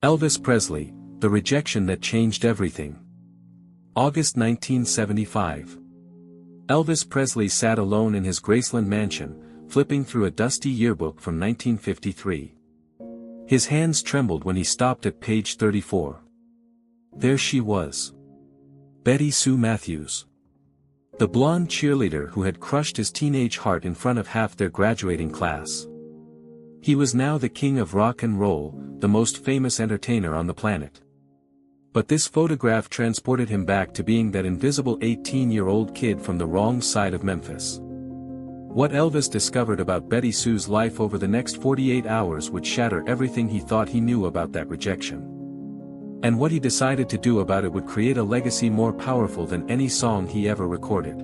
Elvis Presley, the rejection that changed everything. August 1975. Elvis Presley sat alone in his Graceland mansion, flipping through a dusty yearbook from 1953. His hands trembled when he stopped at page 34. There she was. Betty Sue Matthews. The blonde cheerleader who had crushed his teenage heart in front of half their graduating class. He was now the king of rock and roll, the most famous entertainer on the planet. But this photograph transported him back to being that invisible 18-year-old kid from the wrong side of Memphis. What Elvis discovered about Betty Sue's life over the next 48 hours would shatter everything he thought he knew about that rejection. And what he decided to do about it would create a legacy more powerful than any song he ever recorded.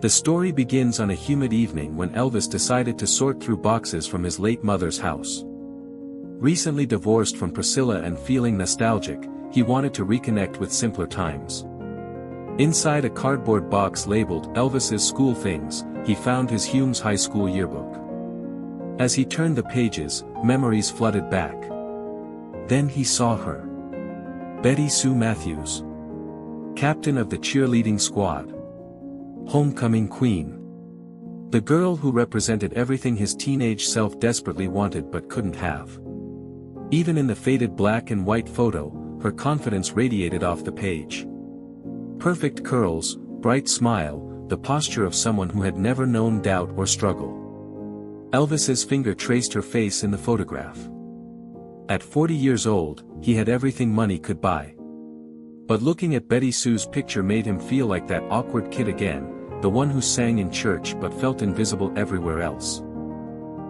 The story begins on a humid evening when Elvis decided to sort through boxes from his late mother's house. Recently divorced from Priscilla and feeling nostalgic, he wanted to reconnect with simpler times. Inside a cardboard box labeled Elvis's School Things, he found his Hume's high school yearbook. As he turned the pages, memories flooded back. Then he saw her. Betty Sue Matthews. Captain of the cheerleading squad. Homecoming queen. The girl who represented everything his teenage self desperately wanted but couldn't have. Even in the faded black and white photo, her confidence radiated off the page. Perfect curls, bright smile, the posture of someone who had never known doubt or struggle. Elvis's finger traced her face in the photograph. At 40 years old, he had everything money could buy. But looking at Betty Sue's picture made him feel like that awkward kid again, the one who sang in church but felt invisible everywhere else.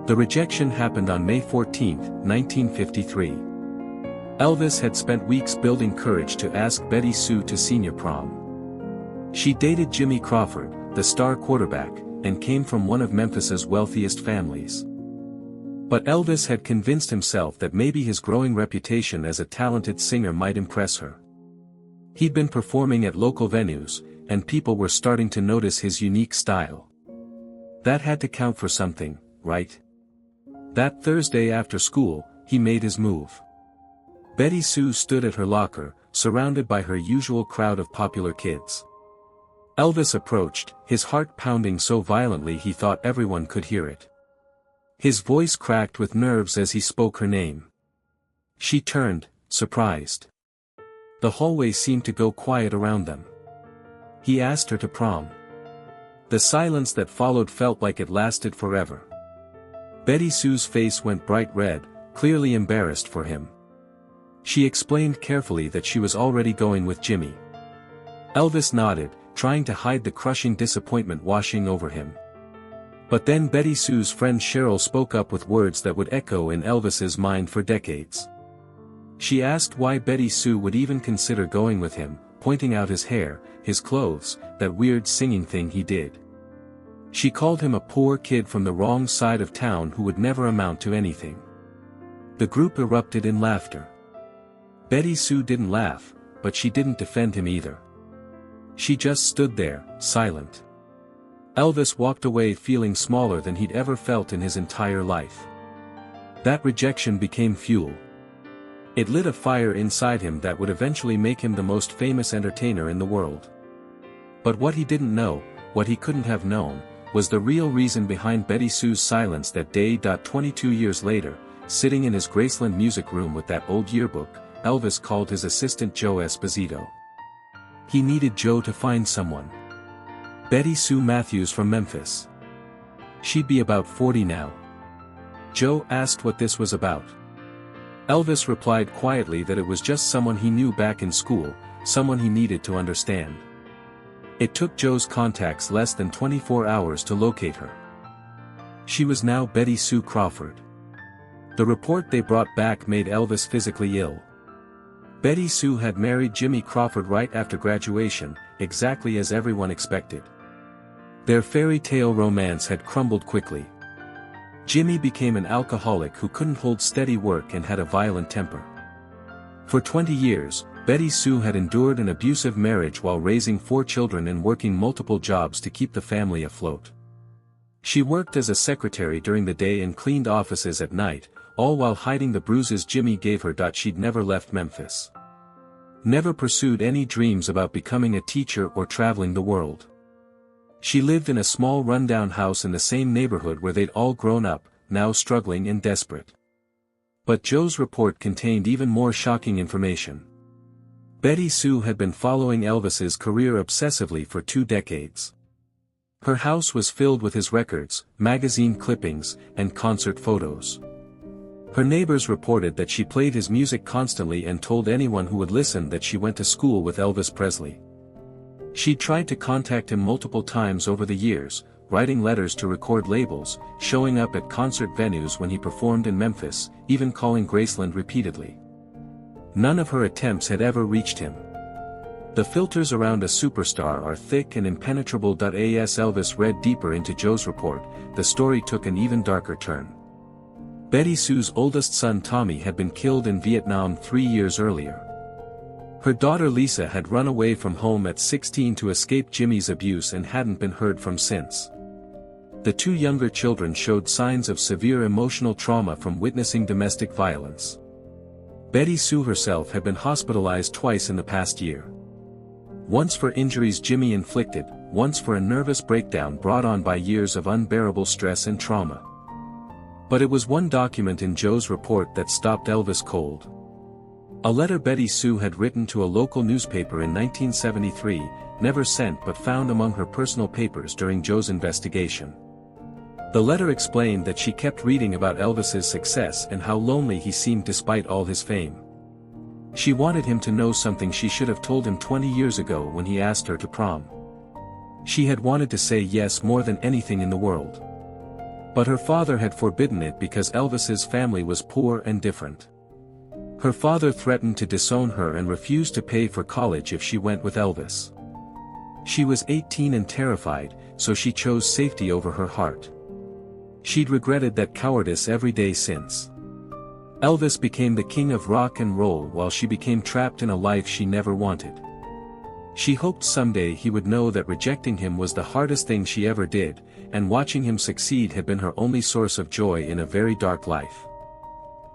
The rejection happened on May 14, 1953. Elvis had spent weeks building courage to ask Betty Sue to senior prom. She dated Jimmy Crawford, the star quarterback, and came from one of Memphis's wealthiest families. But Elvis had convinced himself that maybe his growing reputation as a talented singer might impress her. He'd been performing at local venues, and people were starting to notice his unique style. That had to count for something, right? That Thursday after school, he made his move. Betty Sue stood at her locker, surrounded by her usual crowd of popular kids. Elvis approached, his heart pounding so violently he thought everyone could hear it. His voice cracked with nerves as he spoke her name. She turned, surprised. The hallway seemed to go quiet around them. He asked her to prom. The silence that followed felt like it lasted forever. Betty Sue's face went bright red, clearly embarrassed for him. She explained carefully that she was already going with Jimmy. Elvis nodded, trying to hide the crushing disappointment washing over him. But then Betty Sue's friend Cheryl spoke up with words that would echo in Elvis's mind for decades. She asked why Betty Sue would even consider going with him, pointing out his hair, his clothes, that weird singing thing he did. She called him a poor kid from the wrong side of town who would never amount to anything. The group erupted in laughter. Betty Sue didn't laugh, but she didn't defend him either. She just stood there, silent. Elvis walked away feeling smaller than he'd ever felt in his entire life. That rejection became fuel. It lit a fire inside him that would eventually make him the most famous entertainer in the world. But what he didn't know, what he couldn't have known, was the real reason behind Betty Sue's silence that day. 22 years later, sitting in his Graceland music room with that old yearbook, Elvis called his assistant Joe Esposito. He needed Joe to find someone. Betty Sue Matthews from Memphis. She'd be about 40 now. Joe asked what this was about. Elvis replied quietly that it was just someone he knew back in school, someone he needed to understand. It took Joe's contacts less than 24 hours to locate her. She was now Betty Sue Crawford. The report they brought back made Elvis physically ill. Betty Sue had married Jimmy Crawford right after graduation, exactly as everyone expected. Their fairy tale romance had crumbled quickly. Jimmy became an alcoholic who couldn't hold steady work and had a violent temper. For 20 years, Betty Sue had endured an abusive marriage while raising 4 children and working multiple jobs to keep the family afloat. She worked as a secretary during the day and cleaned offices at night, all while hiding the bruises Jimmy gave her. She'd never left Memphis. Never pursued any dreams about becoming a teacher or traveling the world. She lived in a small rundown house in the same neighborhood where they'd all grown up, now struggling and desperate. But Joe's report contained even more shocking information. Betty Sue had been following Elvis's career obsessively for 2 decades. Her house was filled with his records, magazine clippings, and concert photos. Her neighbors reported that she played his music constantly and told anyone who would listen that she went to school with Elvis Presley. She tried to contact him multiple times over the years, writing letters to record labels, showing up at concert venues when he performed in Memphis, even calling Graceland repeatedly. None of her attempts had ever reached him. The filters around a superstar are thick and impenetrable. As Elvis read deeper into Joe's report, the story took an even darker turn. Betty Sue's oldest son Tommy had been killed in Vietnam 3 years earlier. Her daughter Lisa had run away from home at 16 to escape Jimmy's abuse and hadn't been heard from since. The 2 younger children showed signs of severe emotional trauma from witnessing domestic violence. Betty Sue herself had been hospitalized twice in the past year. Once for injuries Jimmy inflicted, once for a nervous breakdown brought on by years of unbearable stress and trauma. But it was one document in Joe's report that stopped Elvis cold. A letter Betty Sue had written to a local newspaper in 1973, never sent but found among her personal papers during Joe's investigation. The letter explained that she kept reading about Elvis's success and how lonely he seemed despite all his fame. She wanted him to know something she should have told him 20 years ago when he asked her to prom. She had wanted to say yes more than anything in the world. But her father had forbidden it because Elvis's family was poor and different. Her father threatened to disown her and refused to pay for college if she went with Elvis. She was 18 and terrified, so she chose safety over her heart. She'd regretted that cowardice every day since. Elvis became the king of rock and roll while she became trapped in a life she never wanted. She hoped someday he would know that rejecting him was the hardest thing she ever did, and watching him succeed had been her only source of joy in a very dark life.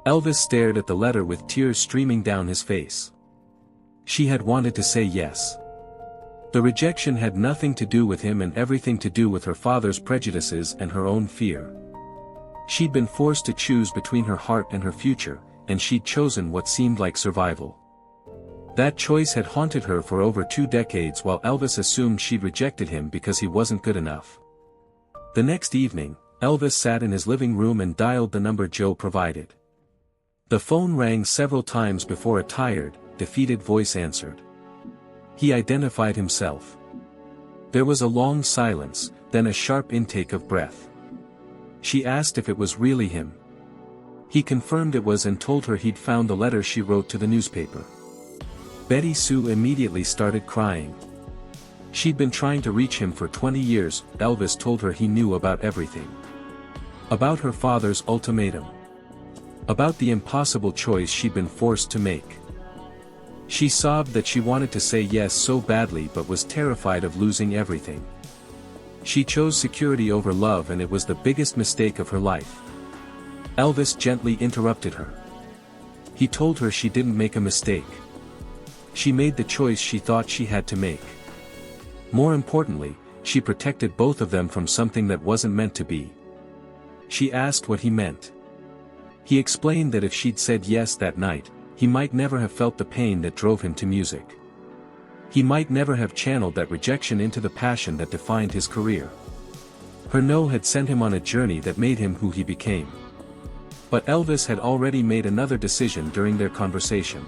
Elvis stared at the letter with tears streaming down his face. She had wanted to say yes. The rejection had nothing to do with him and everything to do with her father's prejudices and her own fear. She'd been forced to choose between her heart and her future, and she'd chosen what seemed like survival. That choice had haunted her for over 2 decades while Elvis assumed she'd rejected him because he wasn't good enough. The next evening, Elvis sat in his living room and dialed the number Joe provided. The phone rang several times before a tired, defeated voice answered. He identified himself. There was a long silence, then a sharp intake of breath. She asked if it was really him. He confirmed it was and told her he'd found the letter she wrote to the newspaper. Betty Sue immediately started crying. She'd been trying to reach him for 20 years, Elvis told her he knew about everything. About her father's ultimatum. About the impossible choice she'd been forced to make. She sobbed that she wanted to say yes so badly but was terrified of losing everything. She chose security over love and it was the biggest mistake of her life. Elvis gently interrupted her. He told her she didn't make a mistake. She made the choice she thought she had to make. More importantly, she protected both of them from something that wasn't meant to be. She asked what he meant. He explained that if she'd said yes that night, he might never have felt the pain that drove him to music. He might never have channeled that rejection into the passion that defined his career. Her no had sent him on a journey that made him who he became. But Elvis had already made another decision during their conversation.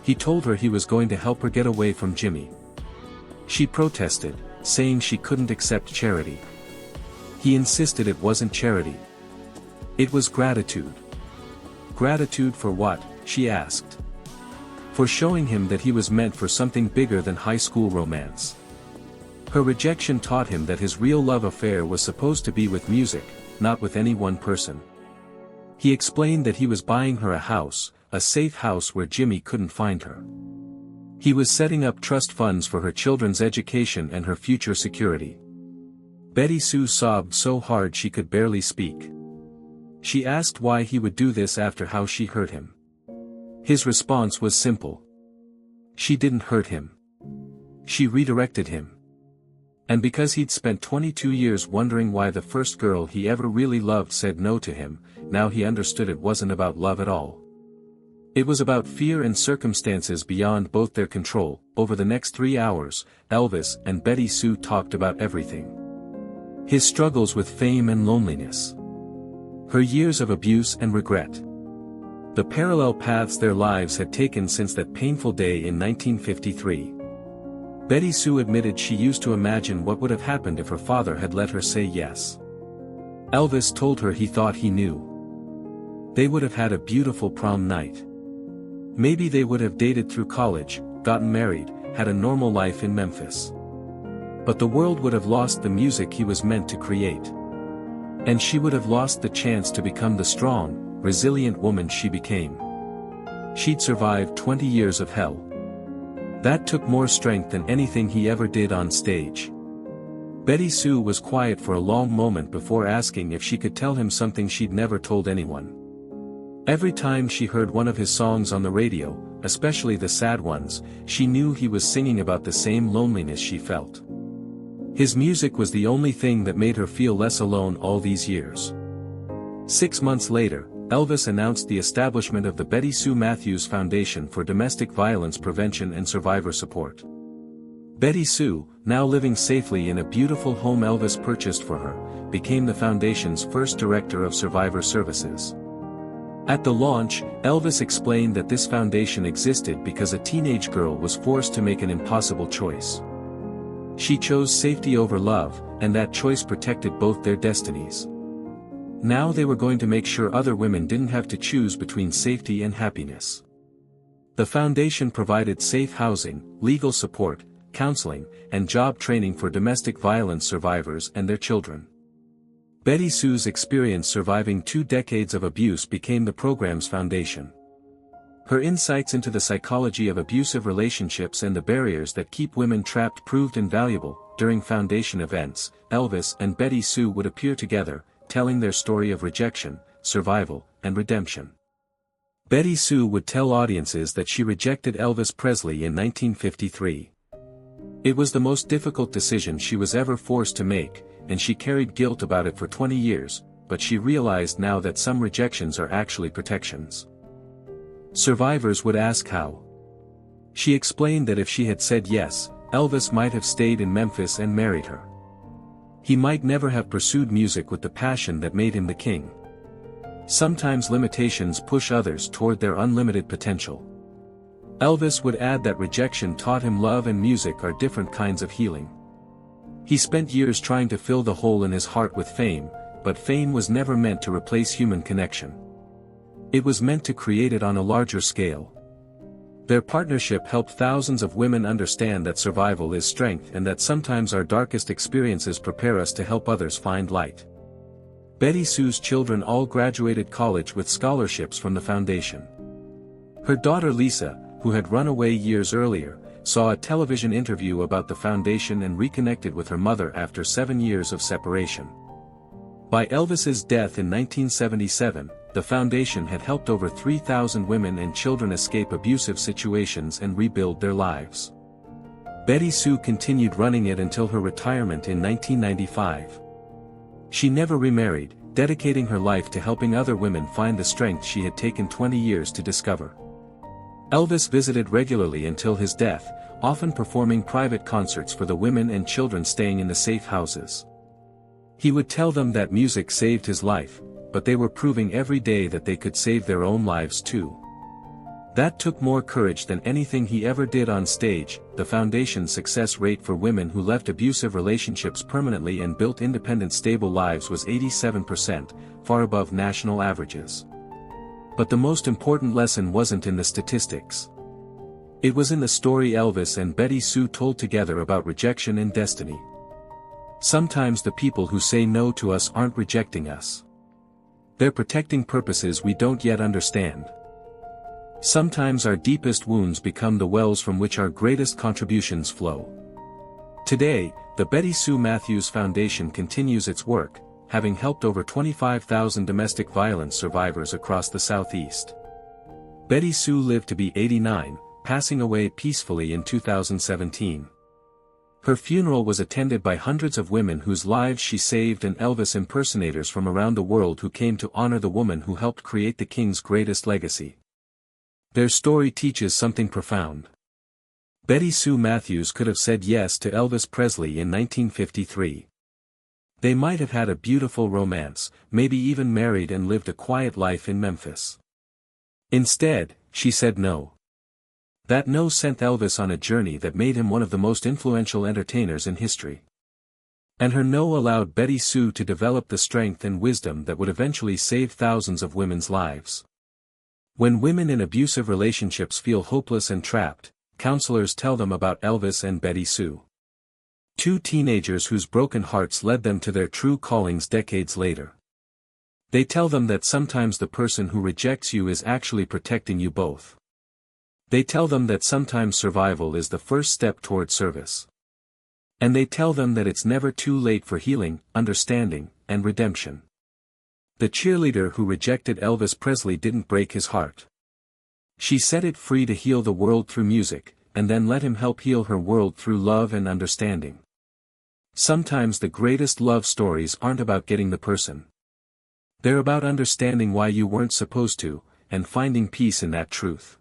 He told her he was going to help her get away from Jimmy. She protested, saying she couldn't accept charity. He insisted it wasn't charity. It was gratitude. Gratitude for what, she asked. For showing him that he was meant for something bigger than high school romance. Her rejection taught him that his real love affair was supposed to be with music, not with any one person. He explained that he was buying her a house, a safe house where Jimmy couldn't find her. He was setting up trust funds for her children's education and her future security. Betty Sue sobbed so hard she could barely speak. She asked why he would do this after how she hurt him. His response was simple. She didn't hurt him. She redirected him. And because he'd spent 22 years wondering why the first girl he ever really loved said no to him, now he understood it wasn't about love at all. It was about fear and circumstances beyond both their control. Over the next 3 hours, Elvis and Betty Sue talked about everything. His struggles with fame and loneliness. Her years of abuse and regret. The parallel paths their lives had taken since that painful day in 1953. Betty Sue admitted she used to imagine what would have happened if her father had let her say yes. Elvis told her he thought he knew. They would have had a beautiful prom night. Maybe they would have dated through college, gotten married, had a normal life in Memphis. But the world would have lost the music he was meant to create. And she would have lost the chance to become the strong, resilient woman she became. She'd survived 20 years of hell. That took more strength than anything he ever did on stage. Betty Sue was quiet for a long moment before asking if she could tell him something she'd never told anyone. Every time she heard one of his songs on the radio, especially the sad ones, she knew he was singing about the same loneliness she felt. His music was the only thing that made her feel less alone all these years. 6 months later, Elvis announced the establishment of the Betty Sue Matthews Foundation for Domestic Violence Prevention and Survivor Support. Betty Sue, now living safely in a beautiful home Elvis purchased for her, became the foundation's first director of survivor services. At the launch, Elvis explained that this foundation existed because a teenage girl was forced to make an impossible choice. She chose safety over love, and that choice protected both their destinies. Now they were going to make sure other women didn't have to choose between safety and happiness. The foundation provided safe housing, legal support, counseling, and job training for domestic violence survivors and their children. Betty Sue's experience surviving 2 decades of abuse became the program's foundation. Her insights into the psychology of abusive relationships and the barriers that keep women trapped proved invaluable. During foundation events, Elvis and Betty Sue would appear together, telling their story of rejection, survival, and redemption. Betty Sue would tell audiences that she rejected Elvis Presley in 1953. It was the most difficult decision she was ever forced to make, and she carried guilt about it for 20 years, but she realized now that some rejections are actually protections. Survivors would ask how. She explained that if she had said yes, Elvis might have stayed in Memphis and married her. He might never have pursued music with the passion that made him the king. Sometimes limitations push others toward their unlimited potential. Elvis would add that rejection taught him love and music are different kinds of healing. He spent years trying to fill the hole in his heart with fame, but fame was never meant to replace human connection. It was meant to create it on a larger scale. Their partnership helped thousands of women understand that survival is strength and that sometimes our darkest experiences prepare us to help others find light. Betty Sue's children all graduated college with scholarships from the foundation. Her daughter Lisa, who had run away years earlier, saw a television interview about the foundation and reconnected with her mother after 7 years of separation. By Elvis's death in 1977, the foundation had helped over 3,000 women and children escape abusive situations and rebuild their lives. Betty Sue continued running it until her retirement in 1995. She never remarried, dedicating her life to helping other women find the strength she had taken 20 years to discover. Elvis visited regularly until his death, often performing private concerts for the women and children staying in the safe houses. He would tell them that music saved his life, but they were proving every day that they could save their own lives too. That took more courage than anything he ever did on stage. The foundation's success rate for women who left abusive relationships permanently and built independent stable lives was 87%, far above national averages. But the most important lesson wasn't in the statistics. It was in the story Elvis and Betty Sue told together about rejection and destiny. Sometimes the people who say no to us aren't rejecting us. They're protecting purposes we don't yet understand. Sometimes our deepest wounds become the wells from which our greatest contributions flow. Today, the Betty Sue Matthews Foundation continues its work, having helped over 25,000 domestic violence survivors across the Southeast. Betty Sue lived to be 89, passing away peacefully in 2017. Her funeral was attended by hundreds of women whose lives she saved and Elvis impersonators from around the world who came to honor the woman who helped create the King's greatest legacy. Their story teaches something profound. Betty Sue Matthews could have said yes to Elvis Presley in 1953. They might have had a beautiful romance, maybe even married and lived a quiet life in Memphis. Instead, she said no. That no sent Elvis on a journey that made him one of the most influential entertainers in history. And her no allowed Betty Sue to develop the strength and wisdom that would eventually save thousands of women's lives. When women in abusive relationships feel hopeless and trapped, counselors tell them about Elvis and Betty Sue. Two teenagers whose broken hearts led them to their true callings decades later. They tell them that sometimes the person who rejects you is actually protecting you both. They tell them that sometimes survival is the first step toward service. And they tell them that it's never too late for healing, understanding, and redemption. The cheerleader who rejected Elvis Presley didn't break his heart. She set it free to heal the world through music, and then let him help heal her world through love and understanding. Sometimes the greatest love stories aren't about getting the person. They're about understanding why you weren't supposed to, and finding peace in that truth.